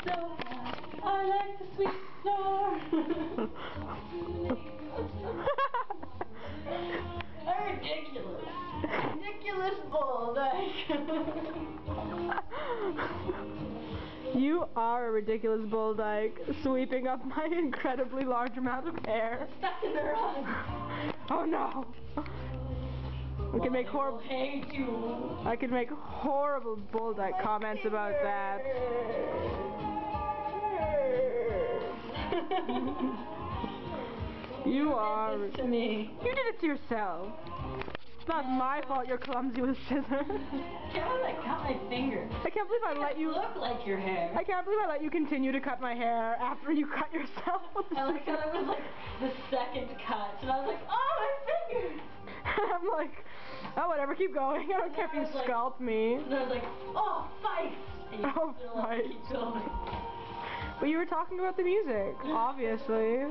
So I like the sweet floor. Ridiculous bull dyke. You are a ridiculous bull dyke, sweeping up my incredibly large amount of hair. Stuck in the rug. Oh no! I can make horrible. Hate you. I can make horrible bull dyke comments about that. You are. You did this to me. You did it to yourself. It's not my fault you're clumsy with scissors. I can't believe I cut my finger. I can't believe I let you. Look like your hair. I can't believe I let you continue to cut my hair after you cut yourself. I like how it was like the second cut, and I was like, oh, my finger! I'm like, oh, whatever, keep going. I don't care if you scalp me. And I was like, oh, fight! And you Oh, still fight. keep going. But you were talking about the music, obviously.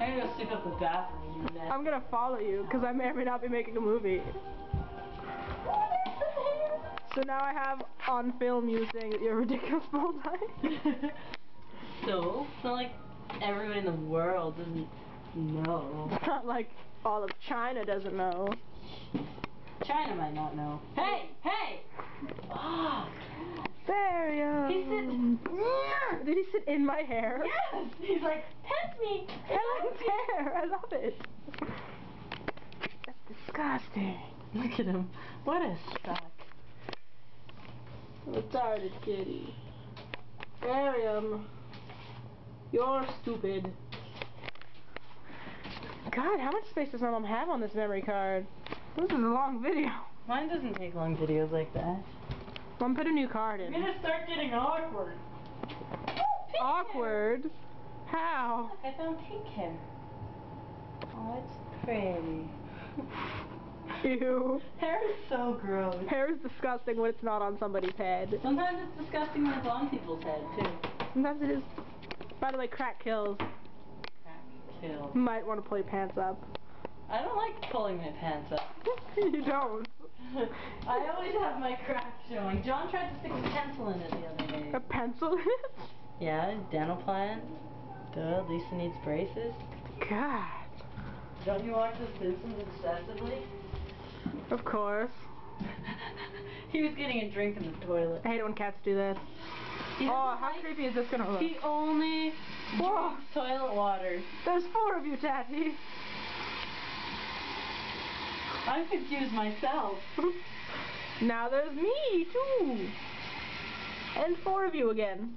I'm gonna go sweep up the bathroom, you mess. I'm gonna follow you, because I may or may not be making a movie. So now I have on film you saying that you're a ridiculous bull dyke. So? It's not like everyone in the world doesn't know. It's not like all of China doesn't know. China might not know. Hey! Hey! Oh, There you go. he said, Did he sit in my hair? yes! He's like, pet me! I like his hair. I love it. That's disgusting. Look at him. What a suck. Retarded kitty. Arium. You're stupid. God, how much space does my mom have on this memory card? This is a long video. Mine doesn't take long videos like that. Mom, put a new card in. I'm gonna start getting awkward. Awkward? How? Look, I found pink hair. Oh, it's pretty. Ew. Hair is so gross. Hair is disgusting when it's not on somebody's head. Sometimes it's disgusting when it's on people's head, too. Sometimes it is. By the way, crack kills. Crack kill. You might want to pull your pants up. I don't like pulling my pants up. You don't. I always have my crack showing. John tried to stick a pencil in it the other day. A pencil in it? Yeah, dental plan. Duh, Lisa needs braces. God. Don't you watch The Simpsons obsessively? Of course. He was getting a drink in the toilet. I hate it when cats do this. Oh, how creepy is this gonna look? He only drinks toilet water. There's 4 of you, Tatty. I'm confused myself. Now there's me, too. And 4 of you again.